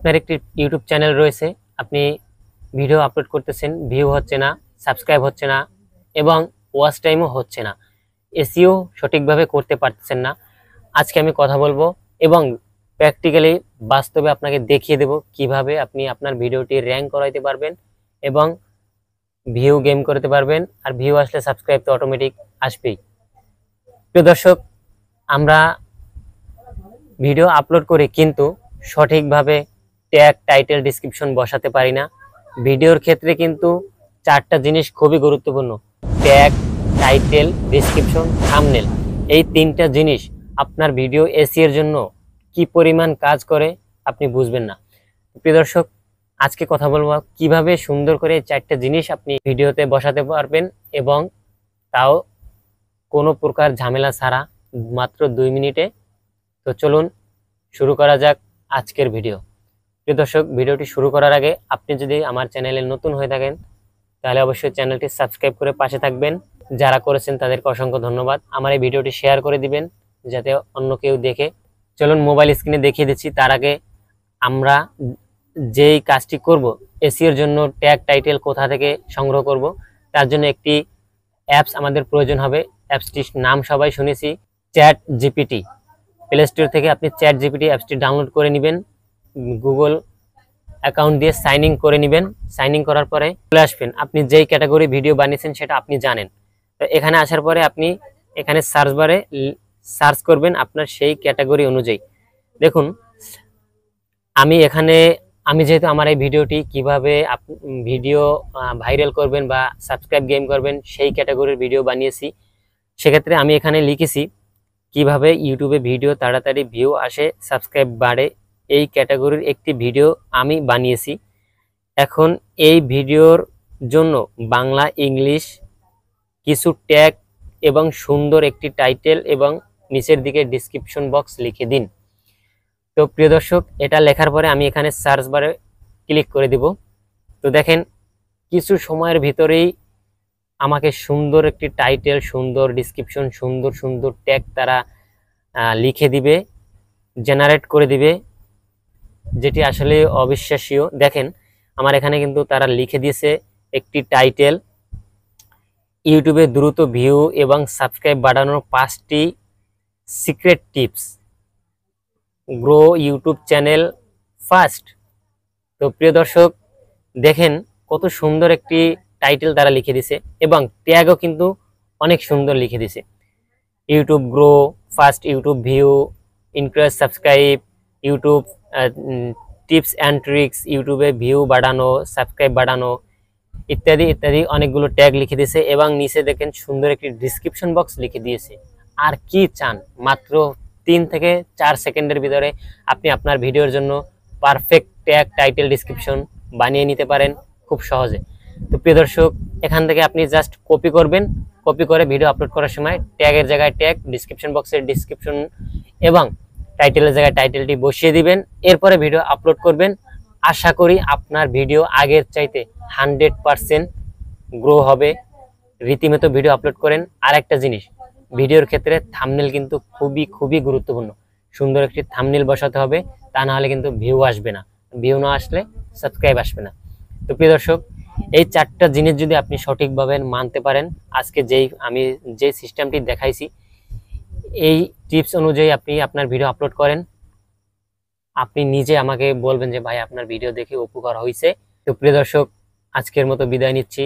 আপনার একটি YouTube channel রয়েছে, আপনি ভিডিও আপলোড করতেছেন, ভিউ হচ্ছে না, সাবস্ক্রাইব হচ্ছে না এবং ওয়াচ টাইমও হচ্ছে না, এসইও সঠিকভাবে করতে পারতেছেন না। আজকে আমি কথা বলবো এবং প্র্যাকটিক্যালি বাস্তবে আপনাকে দেখিয়ে দেব কিভাবে আপনি আপনার ভিডিওটি র্যাঙ্ক করাইতে পারবেন এবং ভিউ গেম করতে পারবেন। আর ভিউ আসলে সাবস্ক্রাইব তো অটোমেটিক আসবেই। প্রিয় দর্শক, আমরা ভিডিও আপলোড করি কিন্তু সঠিকভাবে ট্যাগ, টাইটেল, ডিসক্রিপশন বসাতে পারি না। ভিডিওর ক্ষেত্রে কিন্তু চারটা জিনিস খুবই গুরুত্বপূর্ণ: ট্যাগ, টাইটেল, ডিসক্রিপশন, থাম্বনেল। এই তিনটা জিনিস আপনার ভিডিও এসইও এর জন্য কি পরিমাণ কাজ করে আপনি বুঝবেন না। প্রিয় দর্শক, আজকে কথা বলবো কিভাবে সুন্দর করে চারটা জিনিস আপনি ভিডিওতে বসাতে পারবেন এবং তাও কোনো প্রকার ঝামেলা ছাড়া, মাত্র 2 মিনিটে। তো চলুন শুরু করা যাক আজকের ভিডিও। প্রিয় দর্শক, ভিডিওটি শুরু করার আগে আপনি যদি আমার চ্যানেলে নতুন হয়ে থাকেন তাহলে অবশ্যই চ্যানেলটি সাবস্ক্রাইব করে পাশে থাকবেন। যারা করেছেন তাদেরকে অসংখ্য ধন্যবাদ। আমার এই ভিডিওটি শেয়ার করে দিবেন যাতে অন্য কেউ দেখে। চলুন মোবাইল স্ক্রিনে দেখিয়ে দিচ্ছি। তার আগে আমরা যেই কাজটি করব, এসইও এর জন্য ট্যাগ, টাইটেল কোথা থেকে সংগ্রহ করব, তার জন্য একটি অ্যাপস আমাদের প্রয়োজন হবে। অ্যাপসটির নাম সবাই শুনেছি, চ্যাট জিপিটি। প্লে স্টোর থেকে আপনি চ্যাট জিপিটি অ্যাপসটি ডাউনলোড করে নেবেন, গুগল অ্যাকাউন্ট দিয়ে সাইন ইন করে নেবেন। সাইন ইন করার পরে চলে আসবেন, আপনি যেই ক্যাটাগরি ভিডিও বানিয়েছেন সেটা আপনি জানেন। তো এখানে আসার পরে আপনি এখানে সার্চ বারে সার্চ করবেন আপনার সেই ক্যাটাগরি অনুযায়ী। দেখুন, আমি যেহেতু আমার এই ভিডিওটি কিভাবে ভিডিও ভাইরাল করবেন বা সাবস্ক্রাইব গেম করবেন সেই ক্যাটাগরির ভিডিও বানিয়েছি, সেক্ষেত্রে আমি এখানে লিখেছি কিভাবে ইউটিউবে ভিডিও তাড়াতাড়ি ভিউ আসে, সাবস্ক্রাইব বাড়ে। এই ক্যাটাগরির একটি ভিডিও আমি বানিয়েছি। এখন এই ভিডিওর জন্য বাংলা, ইংলিশ কিছু ট্যাগ এবং সুন্দর একটি টাইটেল এবং নিচের দিকে ডিসক্রিপশন বক্স লিখে দিন। তো প্রিয় দর্শক, এটা লেখার পরে আমি এখানে সার্চ বারে ক্লিক করে দিব। তো দেখেন, কিছু সময়ের ভিতরেই আমাকে সুন্দর একটি টাইটেল, সুন্দর ডিসক্রিপশন, সুন্দর সুন্দর ট্যাগ তারা লিখে দিবে, জেনারেট করে দিবে, যেটি আসলে অবিশ্বাসীয়। দেখেন, আমার এখানে কিন্তু তারা লিখে দিয়েছে একটি টাইটেল: ইউটিউবে দ্রুত ভিউ এবং সাবস্ক্রাইব বাড়ানোর 5টি secret tips, grow YouTube channel fast. তো প্রিয় দর্শক, দেখেন কত সুন্দর একটি টাইটেল তারা লিখে দিছে এবং ট্যাগও কিন্তু অনেক সুন্দর লিখে দিছে: YouTube grow fast, YouTube view increase, subscribe, YouTube tips and tricks, ইউটিউবে ভিউ বাড়ানো, সাবস্ক্রাইব বাড়ানো, ইত্যাদি ইত্যাদি অনেকগুলো ট্যাগ লিখে দিয়েছে এবং নিচে দেখেন সুন্দর একটি ডিসক্রিপশন বক্স লিখে দিয়েছে। আর কি চান, মাত্র 3 থেকে 4 সেকেন্ডের ভিতরে আপনি আপনার ভিডিওর জন্য পারফেক্ট ট্যাগ, টাইটেল, ডিসক্রিপশন বানিয়ে নিতে পারেন খুব সহজে। তো প্রিয় দর্শক, এখান থেকে আপনি জাস্ট কপি করবেন, কপি করে ভিডিও আপলোড করার সময় ট্যাগের জায়গায় ট্যাগ, ডিসক্রিপশন বক্সের ডিসক্রিপশন এবং টাইটেলের জায়গায় টাইটেলটি বসিয়ে দিবেন। এরপরে ভিডিও আপলোড করবেন। আশা করি আপনার ভিডিও আগের চাইতে 100% গ্রো হবে। রীতিমতো ভিডিও আপলোড করেন। আর একটা জিনিস, ভিডিওর ক্ষেত্রে থাম্বনেল কিন্তু খুবই খুবই গুরুত্বপূর্ণ। সুন্দর একটি থাম্বনেল বসাতে হবে, তা না হলে কিন্তু ভিউ আসবে না। ভিউ না আসলে সাবস্ক্রাইব আসবে না। তো প্রিয় দর্শক, এই 4টা জিনিস যদি আপনি সঠিকভাবে মানতে পারেন, আজকে আমি যে সিস্টেমটি দেখাইছি এই টিপস অনুযায়ী আপনি আপনার ভিডিও আপলোড করেন, আপনি নিজে আমাকে বলবেন যে ভাই আপনার ভিডিও দেখে উপকার হয়েছে। তো প্রিয় দর্শক, আজকের মতো বিদায় নিচ্ছি।